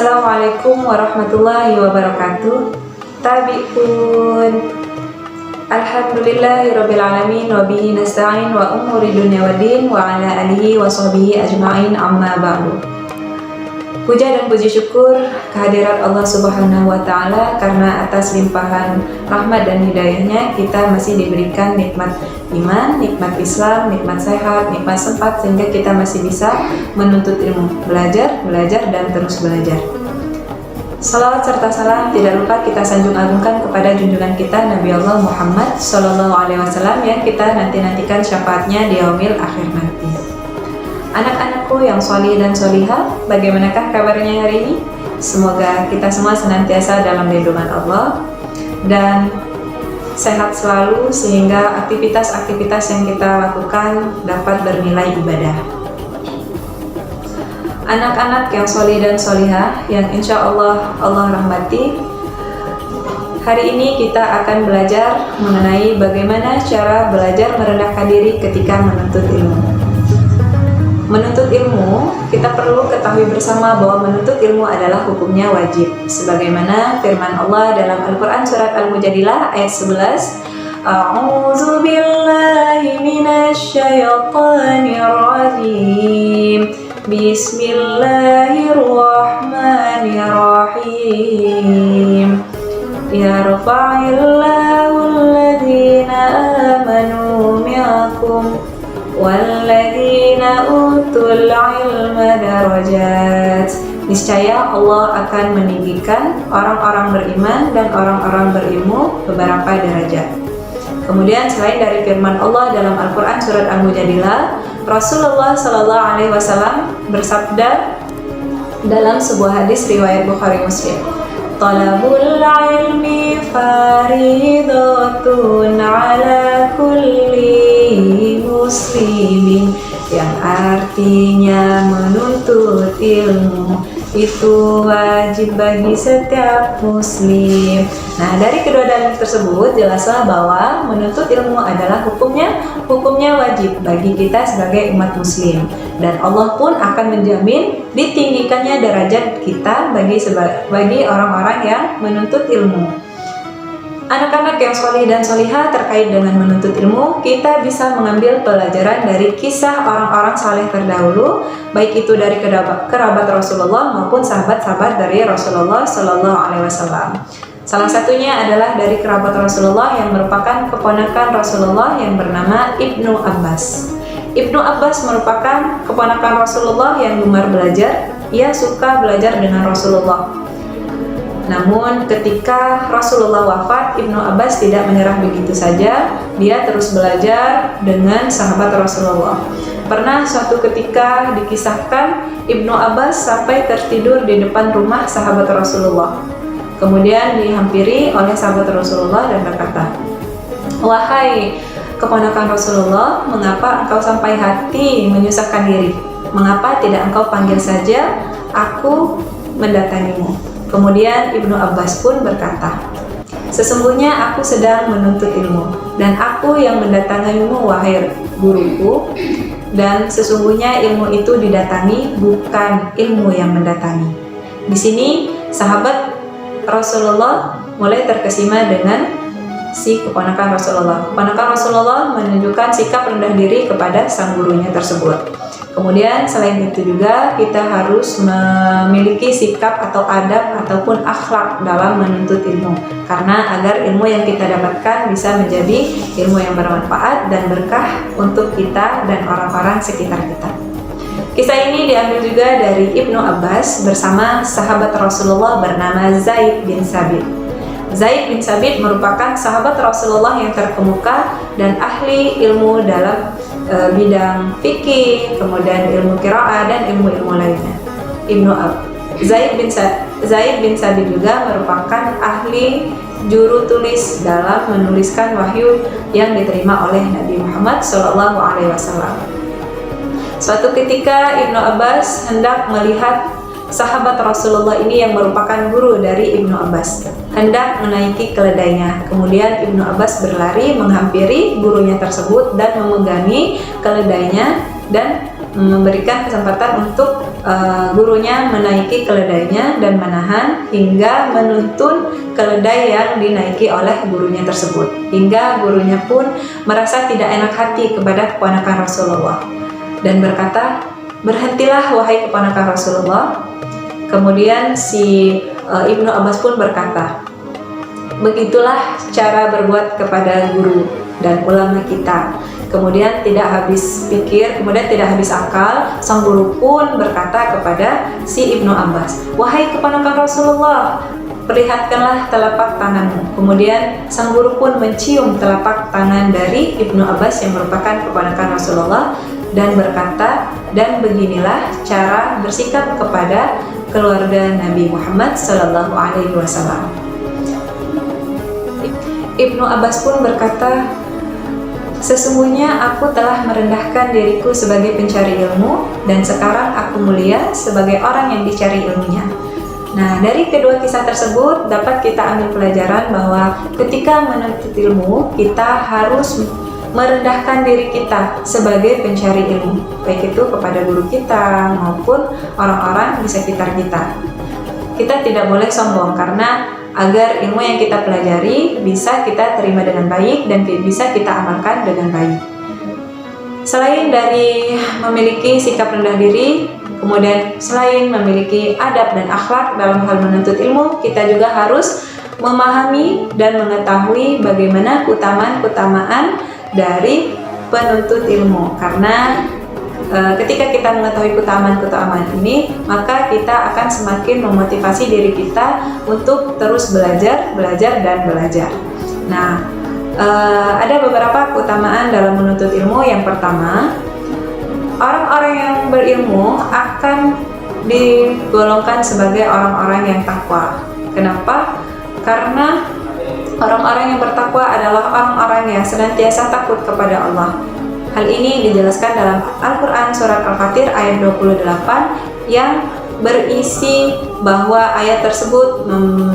Assalamualaikum warahmatullahi wabarakatuh. Tabi'un. Alhamdulillahirabbil alamin wa bihi nasta'in wa umuri dunya waddin wa ala alihi wa sahbihi ajma'in amma ba'du. Puja dan puji syukur kehadirat Allah Subhanahu wa taala karena atas limpahan rahmat dan hidayahnya kita masih diberikan nikmat iman, nikmat Islam, nikmat sehat, nikmat sempat sehingga kita masih bisa menuntut ilmu, belajar dan terus belajar. Salawat serta salam tidak lupa kita sanjung agungkan kepada junjungan kita Nabi Allah Muhammad SAW yang kita nantikan syafaatnya di yaumil akhir nanti. Anak-anakku yang sholih dan sholihah, bagaimanakah kabarnya hari ini? Semoga kita semua senantiasa dalam lindungan Allah dan sehat selalu sehingga aktivitas-aktivitas yang kita lakukan dapat bernilai ibadah. Anak-anak yang sholih dan sholihah yang insya Allah rahmati, hari ini kita akan belajar mengenai bagaimana cara belajar merendahkan diri ketika menuntut ilmu. Menuntut ilmu, kita perlu ketahui bersama bahwa menuntut ilmu adalah hukumnya wajib. Sebagaimana firman Allah dalam Al-Quran surat Al-Mujadilah ayat 11, A'udzu billahi minasyaitonir rajim. Bismillahirrahmanirrahim. Yarfa'illahu alladhina amanu minkum walladzina utul ilma darajat. Niscaya Allah akan meninggikan orang-orang beriman dan orang-orang berilmu beberapa derajat. Kemudian selain dari firman Allah dalam Al-Quran surat Al-Mujadilah, Rasulullah SAW bersabda dalam sebuah hadis riwayat Bukhari Muslim, Talabul ilmi faridatun ala kulli muslimin, yang artinya menuntut ilmu itu wajib bagi setiap muslim. Nah, dari kedua dalil tersebut jelaslah bahwa menuntut ilmu adalah hukumnya wajib bagi kita sebagai umat muslim, dan Allah pun akan menjamin ditinggikannya derajat kita bagi orang-orang yang menuntut ilmu. Anak-anak yang sholih dan sholihah, terkait dengan menuntut ilmu, kita bisa mengambil pelajaran dari kisah orang-orang saleh terdahulu, baik itu dari kerabat Rasulullah maupun sahabat-sahabat dari Rasulullah SAW. Salah satunya adalah dari kerabat Rasulullah yang merupakan keponakan Rasulullah yang bernama Ibnu Abbas. Ibnu Abbas merupakan keponakan Rasulullah yang gemar belajar. Ia suka belajar dengan Rasulullah. Namun ketika Rasulullah wafat, Ibnu Abbas tidak menyerah begitu saja. Dia terus belajar dengan sahabat Rasulullah. Pernah suatu ketika dikisahkan Ibnu Abbas sampai tertidur di depan rumah sahabat Rasulullah. Kemudian dihampiri oleh sahabat Rasulullah dan berkata, "Wahai keponakan Rasulullah, mengapa engkau sampai hati menyusahkan diri? Mengapa tidak engkau panggil saja aku mendatangimu?" Kemudian Ibnu Abbas pun berkata, "Sesungguhnya aku sedang menuntut ilmu, dan aku yang mendatangimu wahai guruku, dan sesungguhnya ilmu itu didatangi, bukan ilmu yang mendatangi." Di sini sahabat Rasulullah mulai terkesima dengan si keponakan Rasulullah. Keponakan Rasulullah menunjukkan sikap rendah diri kepada sang gurunya tersebut. Kemudian selain itu juga kita harus memiliki sikap atau adab ataupun akhlak dalam menuntut ilmu, karena agar ilmu yang kita dapatkan bisa menjadi ilmu yang bermanfaat dan berkah untuk kita dan orang-orang sekitar kita. Kisah ini diambil juga dari Ibnu Abbas bersama sahabat Rasulullah bernama Zaid bin Sabit. Zaid bin Sabit merupakan sahabat Rasulullah yang terkemuka dan ahli ilmu dalam bidang fikih, kemudian ilmu qiraah dan ilmu-ilmu lainnya. Zaid bin Sabit juga merupakan ahli juru tulis dalam menuliskan wahyu yang diterima oleh Nabi Muhammad SAW. Suatu ketika Ibnu Abbas hendak melihat sahabat Rasulullah ini yang merupakan guru dari Ibnu Abbas, hendak menaiki keledainya. Kemudian Ibnu Abbas berlari menghampiri gurunya tersebut dan memegangi keledainya dan memberikan kesempatan untuk gurunya menaiki keledainya dan menahan hingga menuntun keledai yang dinaiki oleh gurunya tersebut, hingga gurunya pun merasa tidak enak hati kepada keponakan Rasulullah dan berkata, "Berhentilah wahai keponakan Rasulullah." Kemudian si Ibnu Abbas pun berkata, "Begitulah cara berbuat kepada guru dan ulama kita." Kemudian tidak habis pikir, kemudian tidak habis akal, sang guru pun berkata kepada si Ibnu Abbas, "Wahai keponakan Rasulullah, perlihatkanlah telapak tanganmu." Kemudian sang guru pun mencium telapak tangan dari Ibnu Abbas yang merupakan keponakan Rasulullah dan berkata, "Dan beginilah cara bersikap kepada keluarga Nabi Muhammad Sallallahu Alaihi Wasallam." Ibnu Abbas pun berkata, "Sesungguhnya aku telah merendahkan diriku sebagai pencari ilmu dan sekarang aku mulia sebagai orang yang dicari ilmunya." Nah, dari kedua kisah tersebut dapat kita ambil pelajaran bahwa ketika menuntut ilmu, kita harus merendahkan diri kita sebagai pencari ilmu, baik itu kepada guru kita maupun orang-orang di sekitar kita. Kita tidak boleh sombong karena agar ilmu yang kita pelajari bisa kita terima dengan baik dan bisa kita amalkan dengan baik. Selain dari memiliki sikap rendah diri, kemudian selain memiliki adab dan akhlak dalam hal menuntut ilmu, kita juga harus memahami dan mengetahui bagaimana keutamaan-keutamaan dari penuntut ilmu. Karena ketika kita mengetahui keutamaan-keutamaan ini, maka kita akan semakin memotivasi diri kita untuk terus belajar dan belajar. Nah, ada beberapa keutamaan dalam menuntut ilmu. Yang pertama, orang-orang yang berilmu akan digolongkan sebagai orang-orang yang takwa. Kenapa? Karena orang-orang yang bertakwa adalah orang-orang yang senantiasa takut kepada Allah. Hal ini dijelaskan dalam Al-Quran Surat Al-Fatir ayat 28 yang berisi bahwa ayat tersebut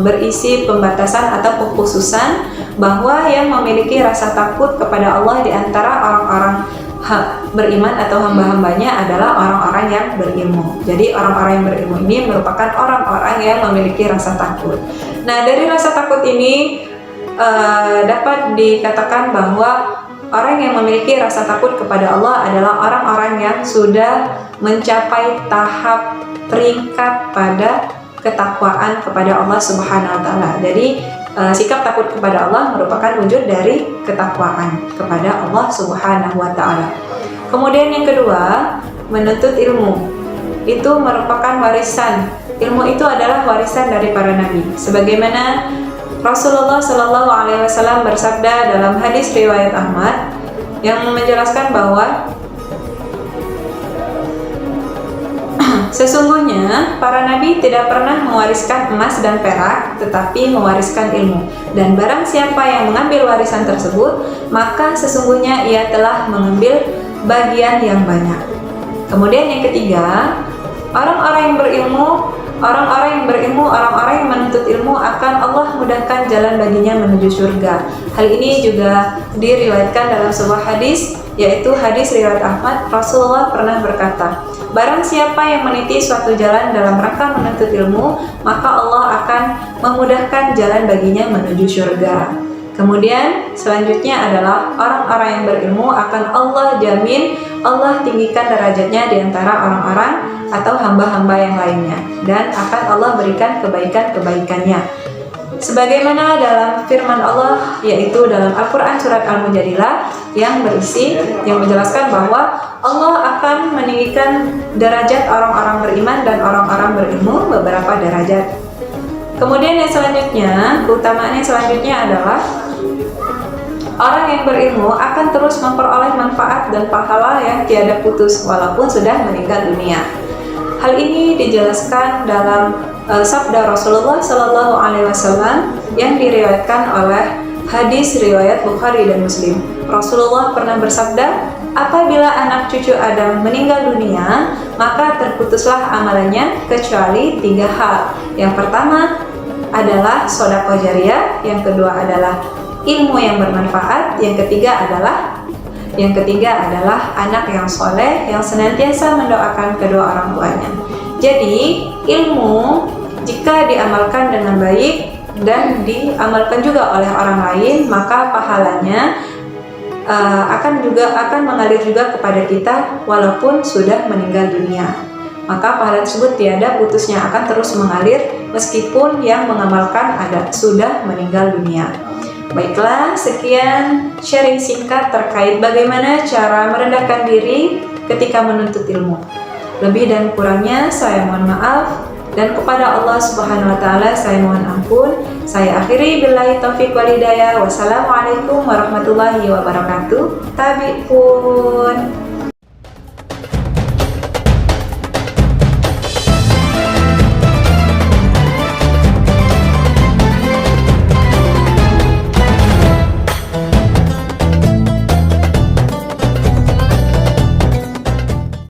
berisi pembatasan atau pengkhususan bahwa yang memiliki rasa takut kepada Allah di antara orang-orang beriman atau hamba-hambanya adalah orang-orang yang berilmu. Jadi orang-orang yang berilmu ini merupakan orang-orang yang memiliki rasa takut. Nah, dari rasa takut ini dapat dikatakan bahwa orang yang memiliki rasa takut kepada Allah adalah orang-orang yang sudah mencapai tahap peringkat pada ketakwaan kepada Allah Subhanahu wa taala. Jadi sikap takut kepada Allah merupakan wujud dari ketakwaan kepada Allah Subhanahu wa taala. Kemudian yang kedua, menuntut ilmu. Itu merupakan warisan. Ilmu itu adalah warisan dari para nabi. Sebagaimana Rasulullah Shallallahu Alaihi Wasallam bersabda dalam hadis riwayat Ahmad yang menjelaskan bahwa sesungguhnya para nabi tidak pernah mewariskan emas dan perak, tetapi mewariskan ilmu. Dan barang siapa yang mengambil warisan tersebut, maka sesungguhnya ia telah mengambil bagian yang banyak. Kemudian yang ketiga, orang-orang yang berilmu, orang-orang yang menuntut ilmu akan Allah mudahkan jalan baginya menuju surga. Hal ini juga diriwayatkan dalam sebuah hadis, yaitu hadis riwayat Ahmad. Rasulullah pernah berkata, "Barang siapa yang meniti suatu jalan dalam rangka menuntut ilmu, maka Allah akan memudahkan jalan baginya menuju surga." Kemudian selanjutnya adalah orang-orang yang berilmu akan Allah jamin, Allah tinggikan derajatnya di antara orang-orang atau hamba-hamba yang lainnya, dan akan Allah berikan kebaikan-kebaikannya. Sebagaimana dalam firman Allah, yaitu dalam Al-Quran Surat Al-Mujadilah yang menjelaskan bahwa Allah akan meninggikan derajat orang-orang beriman dan orang-orang berilmu beberapa derajat. Kemudian yang selanjutnya, keutamaan yang selanjutnya adalah orang yang berilmu akan terus memperoleh manfaat dan pahala yang tiada putus walaupun sudah meninggal dunia. Hal ini dijelaskan dalam sabda Rasulullah Sallallahu Alaihi Wasallam yang diriwayatkan oleh hadis riwayat Bukhari dan Muslim. Rasulullah pernah bersabda, "Apabila anak cucu Adam meninggal dunia, maka terputuslah amalannya kecuali 3 hal. Yang pertama adalah sedekah jariyah, yang kedua adalah ilmu yang bermanfaat, yang ketiga adalah Yang ketiga adalah anak yang soleh yang senantiasa mendoakan kedua orang tuanya. Jadi, ilmu jika diamalkan dengan baik dan diamalkan juga oleh orang lain, maka pahalanya akan mengalir juga kepada kita walaupun sudah meninggal dunia. Maka pahala tersebut tiada putusnya, akan terus mengalir meskipun yang mengamalkan sudah meninggal dunia. Baiklah, sekian sharing singkat terkait bagaimana cara merendahkan diri ketika menuntut ilmu. Lebih dan kurangnya saya mohon maaf, dan kepada Allah Subhanahu wa taala saya mohon ampun. Saya akhiri billahi taufik wal hidayah. Wassalamualaikum warahmatullahi wabarakatuh. Tabi'un.